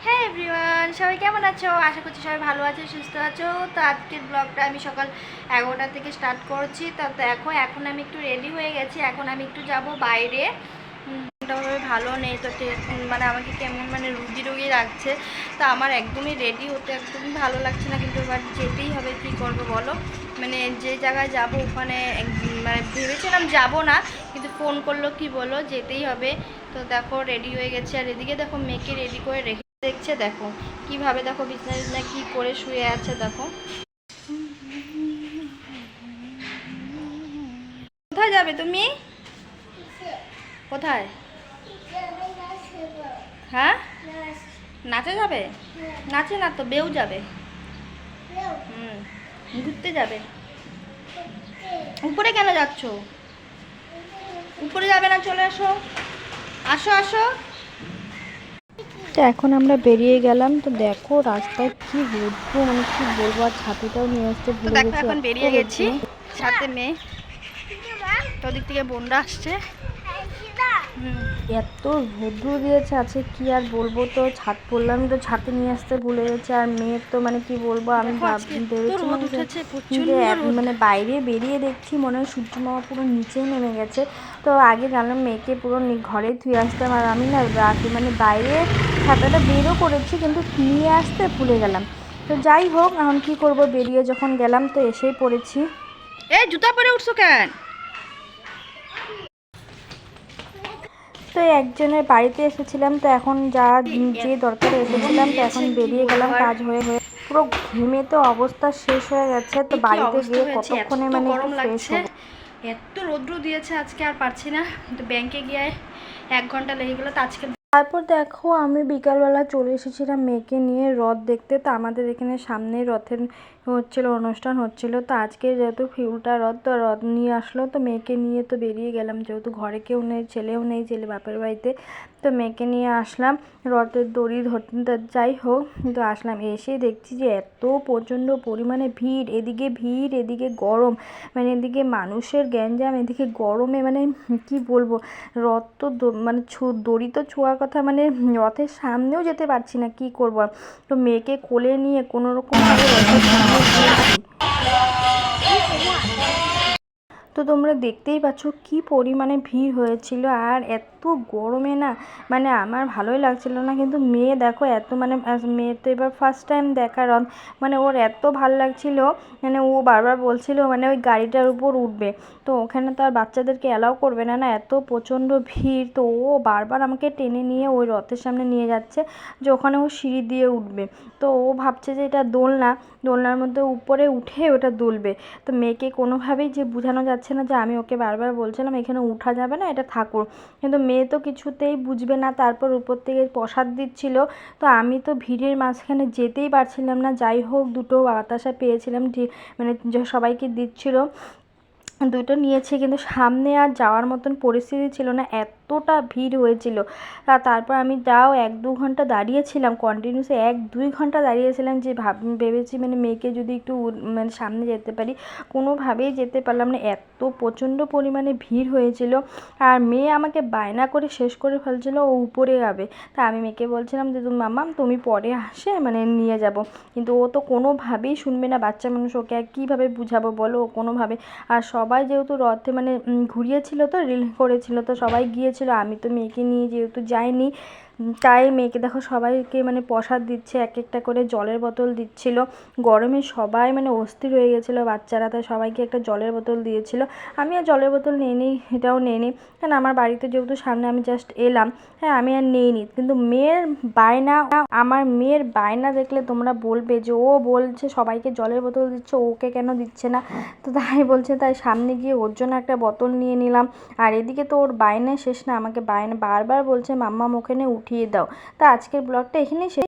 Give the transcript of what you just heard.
হ্যাঁ এভরিওয়ান, সবাই কেমন আছো? আশা করছি সবাই ভালো আছো, সুস্থ আছো। তো আজকের ব্লগটা আমি সকাল 11টা থেকে স্টার্ট করছি। তা দেখো এখন আমি একটু রেডি হয়ে গেছি। এখন আমি একটু যাব বাইরে। মোটামুটি ভালো নেই তো মানে আমাকে কেমন মানে রুগী রুগী লাগছে। তা আমার একদমই রেডি হতে একদমই ভালো লাগছে না, কিন্তু এবার যেতেই হবে, কী করবো বলো। মানে যে জায়গায় যাব ওখানে মানে ভেবেছিলাম যাব না, কিন্তু ফোন করলো কি বলো, যেতেই হবে। তো দেখো রেডি হয়ে গেছে, আর এদিকে দেখো মেয়েকে রেডি করে রেখে দেখছে, দেখো কিভাবে, দেখো বিছনা বিছনা কি করে শুয়ে আছে দেখো। কোথায় যাবে তুমি? কোথায়? হ্যাঁ, নাচে যাবে? নাচে না তো, বেউ যাবে। হুম, ঘুরতে যাবে। উপরে কেন যাচ্ছ? উপরে যাবে না, চলে আসো, আসো আসো। তো এখন আমরা বেরিয়ে গেলাম। তো দেখো রাস্তায় কি রোদ্র, মানে কি বলবো, আর ছাতিটাও নিয়ে আসতে ভুলে গেছি। এখন বেরিয়ে গেছি, সাথে মেয়ে, তো ওদিক থেকে বোনরা আসছে। এত রোদ্র দিয়েছে আছে কি আর বলবো। তো ছাদ পড়লাম, তো ছাতে নিয়ে আসতে ভুলে গেছে। আর মেয়ের তো মানে কি বলবো, আমি ভেবেছিলাম যে মানে বাইরে বেরিয়ে দেখছি মনে হয় সূর্য মামা পুরো নিচেই নেমে গেছে। তো আগে জানলাম মেয়েকে পুরো ঘরে ধুয়ে আসতাম, আর আমি না মানে বাইরে ছাতাটা বেরও করেছি, কিন্তু নিয়ে আসতে ভুলে গেলাম। তো যাই হোক, এখন কি করব, বেরিয়ে যখন গেলাম তো এসেই পড়েছি। এই জুতা পরে উঠছো কেন? তো একজনের বাড়িতে এসেছিলাম, তো এখন যে দরকারে এসেছিলাম, তো এখন বেরিয়ে গেলাম কাজ হয়ে হয়ে। পুরো ঘেমে তো অবস্থা শেষ হয়ে গেছে। তো বাড়িতে গিয়ে কতক্ষণে মানে একটু ফ্রেশ হবো। এত রৌদ্র দিয়েছে আজকে, আর পারছি না। তো ব্যাংকে গিয়ে 1 ঘন্টা লেগে গেলো। তো আজকে তারপর দেখো আমি বিকালবেলা চলে এসেছিলাম মেয়েকে নিয়ে রথ দেখতে। তো আমাদের এখানে সামনে রথের অনুষ্ঠান হচ্ছিল। তো আজকে যেহেতু ফিউলটা রথ, তো রথ নিয়ে আসলো, তো মেয়েকে নিয়ে তো বেরিয়ে গেলাম, যেহেতু ঘরে কেউ নেই, ছেলেও নেই, ছেলে বাপের বাড়িতে। তো মেয়েকে নিয়ে আসলাম রথের দড়ি ধরতে। যাই হোক, তো আসলাম, এসে দেখছি যে এত প্রচণ্ড পরিমাণে ভিড়, এদিকে গরম, মানে এদিকে মানুষের গ্যাঞ্জাম, এদিকে গরমে মানে কি বলবো। রথ তো মানে দড়ি তো ছোঁয়ার কথা, মানে রথের সামনেও যেতে পারছি না, কি করব। তো মেয়েকে কোলে নিয়ে কোনো রকমভাবে রথের সামনে গিয়েছি। তো তোমরা দেখতেই পাচ্ছ কি পরিমাণে ভিড় হয়েছিল, আর এত গরমে না মানে আমার ভালোই লাগছিল না। কিন্তু মেয়ে দেখো এত মানে মেয়ে তো এবার ফার্স্ট টাইম দেখা রথ, মানে ওর এত ভালো লাগছিল, মানে ও বারবার বলছিল মানে ওই গাড়িটার উপর উঠবে। তো ওখানে তো আর বাচ্চাদেরকে অ্যালাউ করবে না, না এত প্রচণ্ড ভিড়। তো ও বারবার আমাকে টেনে নিয়ে ওই রথের সামনে নিয়ে যাচ্ছে, যে ওখানে ও সিঁড়ি দিয়ে উঠবে। তো ও ভাবছে যে এটা দোলনা, দোলনার মধ্যে উপরে উঠে ওটা দুলবে। তো মেয়েকে কোনোভাবেই যে বোঝানো যাচ্ছে না, যে আমি ওকে বারবার বলছিলাম এখানে উঠা যাবে না, এটা ঠাকুর, কিন্তু মেয়ে তো কিছুতেই বুঝবে না। তারপর উপর থেকে প্রসাদ দিচ্ছিল, তো আমি তো ভিড়ের মাঝখানে যেতেই পারছিলাম না। যাই হোক, দুটো বাতাসা পেয়েছিলাম, মানে সবাইকে দিচ্ছিল, দুটো নিয়েছে, কিন্তু সামনে আর যাওয়ার মতন পরিস্থিতি ছিল না, এতটা ভিড় হয়েছিল। তারপর আমি যাও 1-2 ঘন্টা দাঁড়িয়েছিলাম, কন্টিনিউসলি 1-2 ঘন্টা দাঁড়িয়েছিলাম, যে ভেবেছি মানে মেয়েকে যদি একটু মানে সামনে যেতে পারি, কোনোভাবেই যেতে পারলাম না, এত প্রচণ্ড পরিমাণে ভিড় হয়েছিল। আর মেয়ে আমাকে বায়না করে শেষ করে ফেলছিল ও উপরে যাবে। তা আমি মেয়েকে বলছিলাম যে মাম্মা তুমি পরে আসে মানে নিয়ে যাব, কিন্তু ও তো কোনোভাবেই শুনবে না, বাচ্চা মানুষ, ওকে আর কীভাবে বুঝাবো বলো, ও কোনোভাবে। আর সবাই যেহেতু রথে মানে ঘুরিয়েছিল, তো রিল করেছিল, তো সবাই গিয়েছিল, আমি তো মেয়েকে নিয়ে যেহেতু যাইনি, তাই মেয়েকে দেখো সবাইকে মানে প্রসাদ দিচ্ছে, এক একটা করে জলের বোতল দিচ্ছিল। গরমে সবাই মানে অস্থির হয়ে গেছিলো বাচ্চারা, তাই সবাইকে একটা জলের বোতল দিয়েছিল। আমি আর জলের বোতল নিই, এটাও নিই, কারণ আমার বাড়িতে যেহেতু সামনে, আমি জাস্ট এলাম, হ্যাঁ আমি আর নিইনি। কিন্তু মেয়ের বায়না, আমার মেয়ের বায়না দেখলে তোমরা বলবে যে ও বলছে সবাইকে জলের বোতল দিচ্ছে, ওকে কেন দিচ্ছে না। তো তাই বলছে, তাই সামনে গিয়ে ওর জন্য একটা বোতল নিয়ে নিলাম। আর এদিকে তো ওর বায়না শেষ না, আমাকে বারবার বলছে মাম্মা ওখানে উঠিয়ে দাও। তা আজকের ব্লগটা এখানেই শেষ।